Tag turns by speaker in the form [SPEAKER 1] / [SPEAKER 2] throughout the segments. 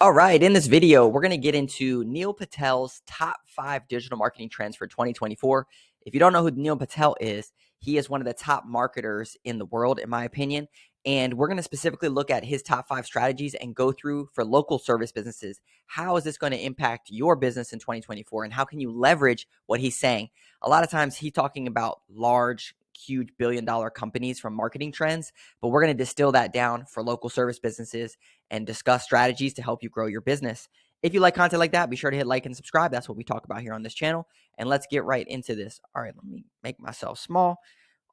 [SPEAKER 1] All right, in this video, we're going to get into Neil Patel's top 5 digital marketing trends for 2024. If you don't know who Neil Patel is, he is one of the top marketers in the world, in my opinion. And we're going to specifically look at his top 5 strategies and go through for local service businesses. How is this going to impact your business in 2024? And how can you leverage what he's saying? A lot of times he's talking about large, huge billion-dollar companies from marketing trends, but we're going to distill that down for local service businesses and discuss strategies to help you grow your business. If you like content like that, be sure to hit like and subscribe. That's what we talk about here on this channel. And let's get right into this. All right, let me make myself small.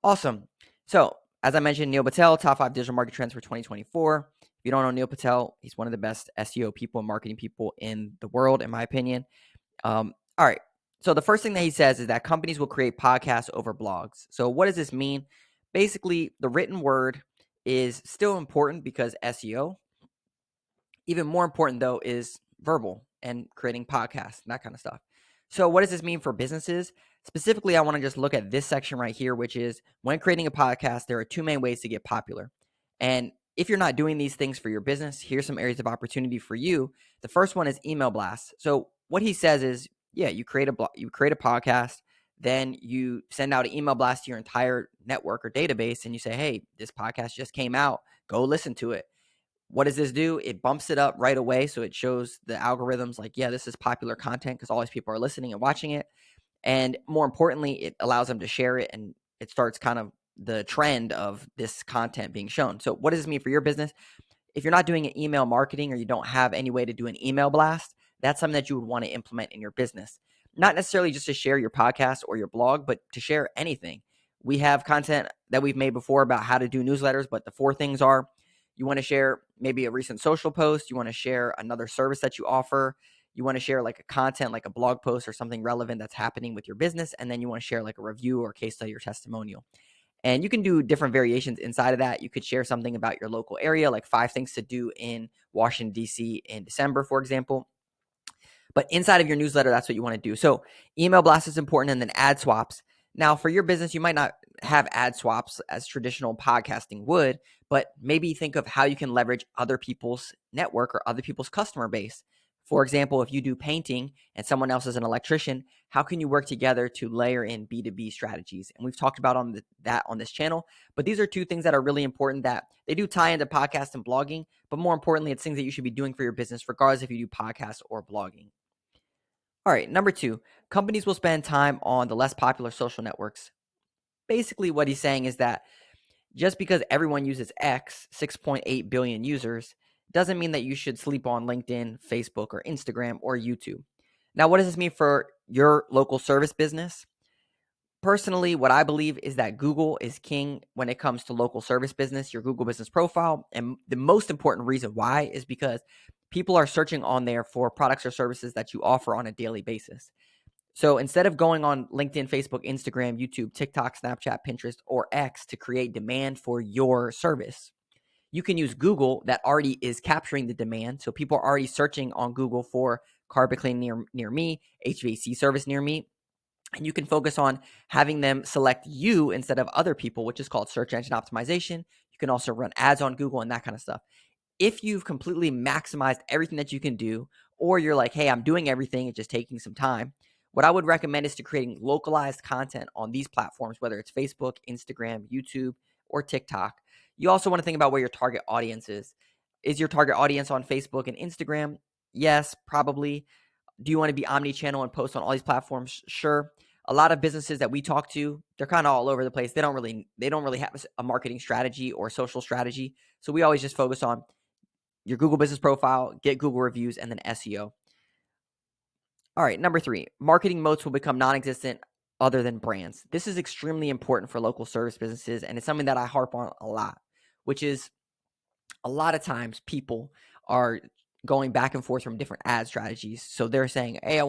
[SPEAKER 1] Awesome. So, as I mentioned, Neil Patel, top 5 digital market trends for 2024. If you don't know Neil Patel, he's one of the best SEO people and marketing people in the world, in my opinion. All right. So, the first thing that he says is that companies will create podcasts over blogs. So, what does this mean? Basically, the written word is still important because SEO. Even more important, though, is verbal and creating podcasts and that kind of stuff. So what does this mean for businesses? Specifically, I want to just look at this section right here, which is when creating a podcast, there are 2 main ways to get popular. And if you're not doing these things for your business, here's some areas of opportunity for you. The first one is email blasts. So what he says is, yeah, you create a podcast, then you send out an email blast to your entire network or database, and you say, hey, this podcast just came out. Go listen to it. What does this do? It bumps it up right away. So it shows the algorithms like, yeah, this is popular content because all these people are listening and watching it. And more importantly, it allows them to share it, and it starts kind of the trend of this content being shown. So what does this mean for your business? If you're not doing an email marketing or you don't have any way to do an email blast, that's something that you would want to implement in your business. Not necessarily just to share your podcast or your blog, but to share anything. We have content that we've made before about how to do newsletters, but the 4 things are: you want to share maybe a recent social post, you want to share another service that you offer, you want to share like a content, like a blog post or something relevant that's happening with your business, and then you want to share like a review or case study or testimonial. And you can do different variations inside of that. You could share something about your local area, like 5 things to do in Washington, D.C. in December, for example. But inside of your newsletter, that's what you want to do. So email blast is important, and then ad swaps. Now, for your business, you might not have ad swaps as traditional podcasting would, but maybe think of how you can leverage other people's network or other people's customer base. For example, if you do painting and someone else is an electrician, how can you work together to layer in B2B strategies? And we've talked about that on this channel, but these are 2 things that are really important that they do tie into podcast and blogging, but more importantly, it's things that you should be doing for your business, regardless if you do podcasts or blogging. All right, number 2, companies will spend time on the less popular social networks. Basically, what he's saying is that just because everyone uses X, 6.8 billion users, doesn't mean that you should sleep on LinkedIn, Facebook, or Instagram, or YouTube. Now, what does this mean for your local service business? Personally, what I believe is that Google is king when it comes to local service business, your Google business profile. And the most important reason why is because people are searching on there for products or services that you offer on a daily basis. So instead of going on LinkedIn, Facebook, Instagram, YouTube, TikTok, Snapchat, Pinterest, or X to create demand for your service, you can use Google that already is capturing the demand. So people are already searching on Google for carpet cleaning near me, HVAC service near me. And you can focus on having them select you instead of other people, which is called search engine optimization. You can also run ads on Google and that kind of stuff. If you've completely maximized everything that you can do, or you're like, hey, I'm doing everything, it's just taking some time, what I would recommend is to creating localized content on these platforms, whether it's Facebook, Instagram, YouTube, or TikTok. You also want to think about where your target audience is. Is your target audience on Facebook and Instagram? Yes, probably. Do you want to be omni-channel and post on all these platforms? Sure. A lot of businesses that we talk to, they're kind of all over the place. They don't really have a marketing strategy or social strategy. So we always just focus on your Google business profile, get Google reviews, and then SEO. All right, number 3, marketing moats will become non-existent other than brands. This is extremely important for local service businesses, and it's something that I harp on a lot, which is a lot of times people are going back and forth from different ad strategies. So they're saying, hey, I'm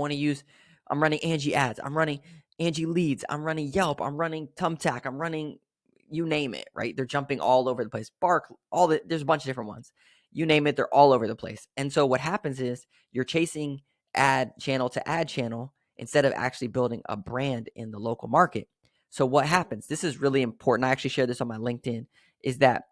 [SPEAKER 1] running Angie ads, I'm running Angie leads, I'm running Yelp, I'm running Thumbtack, I'm running, you name it, right? They're jumping all over the place. Bark, there's a bunch of different ones. You name it, they're all over the place. And so what happens is you're chasing ad channel to ad channel instead of actually building a brand in the local market. So what happens? This is really important. I actually shared this on my LinkedIn, is that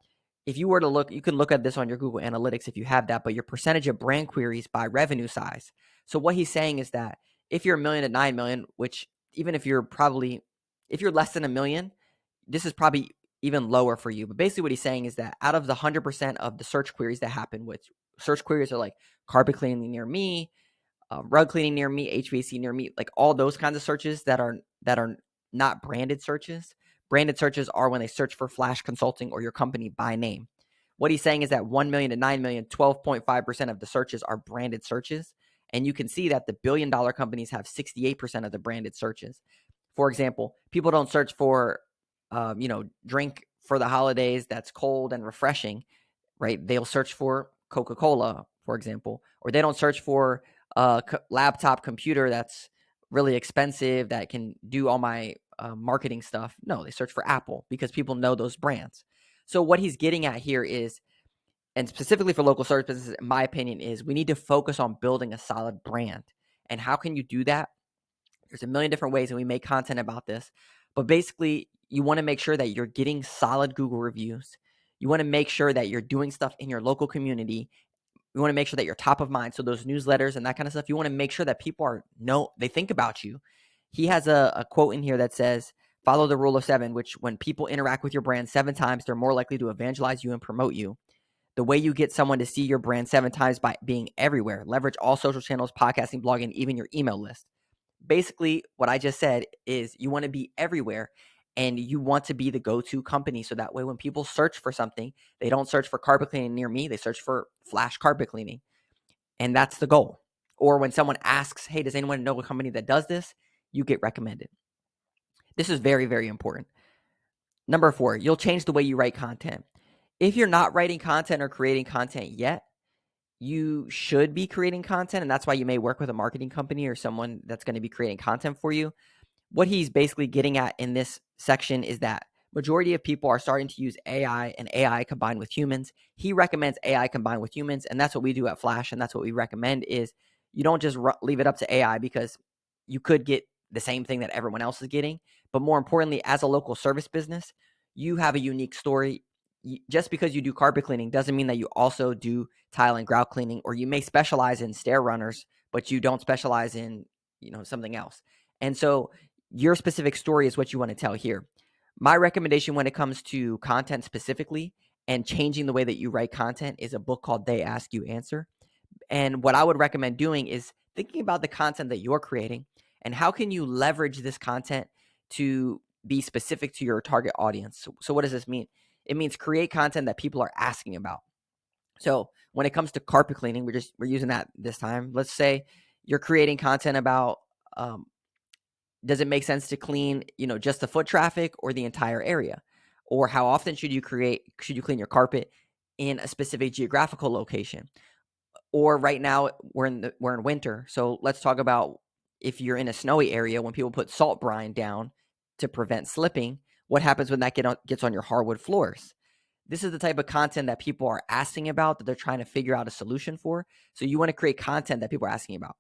[SPEAKER 1] if you were to look, you can look at this on your Google Analytics if you have that, but your percentage of brand queries by revenue size. So what he's saying is that if you're a million to 9 million, which even if you're less than a million, this is probably even lower for you. But basically what he's saying is that out of the 100% of the search queries that happen, which search queries are like carpet cleaning near me, rug cleaning near me, HVAC near me, like all those kinds of searches that are not branded searches. Branded searches are when they search for Flash Consulting or your company by name. What he's saying is that 1 million to 9 million, 12.5% of the searches are branded searches. And you can see that the billion-dollar companies have 68% of the branded searches. For example, people don't search for, drink for the holidays that's cold and refreshing, right? They'll search for Coca-Cola, for example, or they don't search for a laptop computer that's really expensive that can do all my marketing stuff. No, they search for Apple because people know those brands. So what he's getting at here is, and specifically for local service businesses, in my opinion, is we need to focus on building a solid brand. And how can you do that? There's a million different ways, and we make content about this. But basically, you want to make sure that you're getting solid Google reviews. You want to make sure that you're doing stuff in your local community. You want to make sure that you're top of mind. So those newsletters and that kind of stuff, you want to make sure that people they think about you. He has a quote in here that says, follow the rule of 7, which when people interact with your brand 7 times, they're more likely to evangelize you and promote you. The way you get someone to see your brand 7 times by being everywhere. Leverage all social channels, podcasting, blogging, even your email list. Basically, what I just said is you want to be everywhere and you want to be the go-to company. So that way, when people search for something, they don't search for carpet cleaning near me. They search for Flash carpet cleaning. And that's the goal. Or when someone asks, hey, does anyone know a company that does this? You get recommended. This is very, very important. Number 4, you'll change the way you write content. If you're not writing content or creating content yet, you should be creating content. And that's why you may work with a marketing company or someone that's going to be creating content for you. What he's basically getting at in this section is that majority of people are starting to use AI and AI combined with humans. He recommends AI combined with humans, and that's what we do at Flash, and that's what we recommend is you don't just leave it up to AI because you could get the same thing that everyone else is getting. But more importantly, as a local service business, you have a unique story. Just because you do carpet cleaning doesn't mean that you also do tile and grout cleaning, or you may specialize in stair runners, but you don't specialize in, something else. And so your specific story is what you want to tell here. My recommendation when it comes to content specifically and changing the way that you write content is a book called They Ask You Answer. And what I would recommend doing is thinking about the content that you're creating and how can you leverage this content to be specific to your target audience. So what does this mean? It means create content that people are asking about. So when it comes to carpet cleaning, we're using that this time. Let's say you're creating content about does it make sense to clean, just the foot traffic or the entire area? Or how often should you clean your carpet in a specific geographical location? Or right now we're in winter. So let's talk about if you're in a snowy area, when people put salt brine down to prevent slipping, what happens when that gets on your hardwood floors? This is the type of content that people are asking about, that they're trying to figure out a solution for. So you want to create content that people are asking about.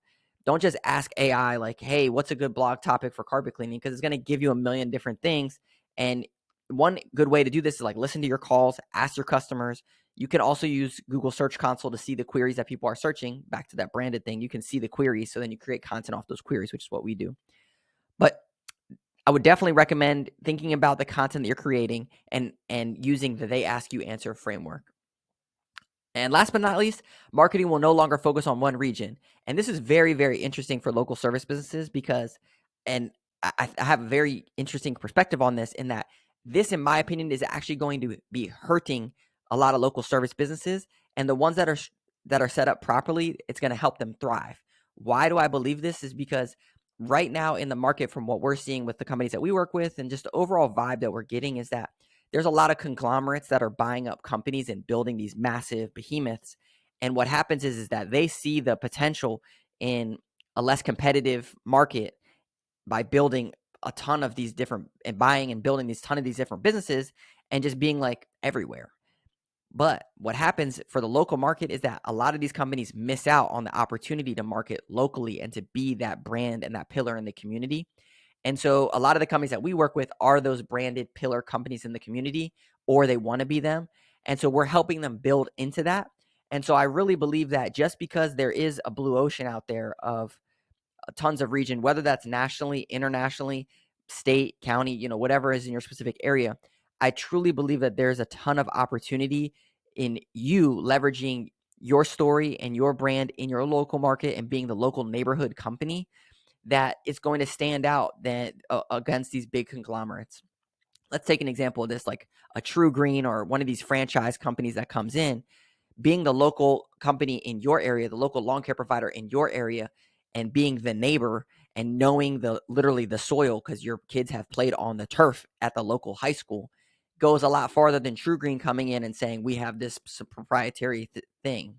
[SPEAKER 1] Don't just ask AI like, hey, what's a good blog topic for carpet cleaning? Because it's going to give you a million different things. And one good way to do this is like listen to your calls, ask your customers. You can also use Google Search Console to see the queries that people are searching. Back to that branded thing, you can see the queries. So then you create content off those queries, which is what we do. But I would definitely recommend thinking about the content that you're creating and using the They Ask You Answer framework. And last but not least, marketing will no longer focus on one region. And this is very, very interesting for local service businesses because, and I have a very interesting perspective on this in that this, in my opinion, is actually going to be hurting a lot of local service businesses. And the ones that are set up properly, it's going to help them thrive. Why do I believe this? Is because right now in the market, from what we're seeing with the companies that we work with and just the overall vibe that we're getting, is that there's a lot of conglomerates that are buying up companies and building these massive behemoths. And what happens is that they see the potential in a less competitive market by building a ton of these different and buying and building these ton of these different businesses and just being like everywhere. But what happens for the local market is that a lot of these companies miss out on the opportunity to market locally and to be that brand and that pillar in the community. And so a lot of the companies that we work with are those branded pillar companies in the community, or they want to be them. And so we're helping them build into that. And so I really believe that just because there is a blue ocean out there of tons of region, whether that's nationally, internationally, state, county, whatever is in your specific area, I truly believe that there's a ton of opportunity in you leveraging your story and your brand in your local market and being the local neighborhood company that is going to stand out against these big conglomerates. Let's take an example of this, like a True Green or one of these franchise companies that comes in, being the local company in your area, the local lawn care provider in your area, and being the neighbor and knowing literally the soil because your kids have played on the turf at the local high school goes a lot farther than True Green coming in and saying we have this proprietary thing.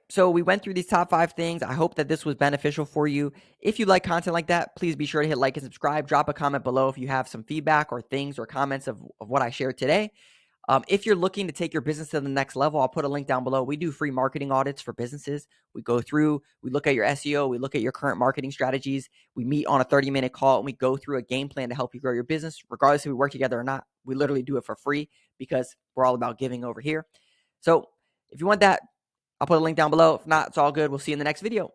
[SPEAKER 1] So we went through these top 5 things. I hope that this was beneficial for you. If you like content like that, please be sure to hit like and subscribe. Drop a comment below if you have some feedback or things or comments of what I shared today. If you're looking to take your business to the next level, I'll put a link down below. We do free marketing audits for businesses. We go through, we look at your SEO, we look at your current marketing strategies. We meet on a 30-minute call and we go through a game plan to help you grow your business, regardless if we work together or not. We literally do it for free because we're all about giving over here. So if you want that, I'll put a link down below. If not, it's all good. We'll see you in the next video.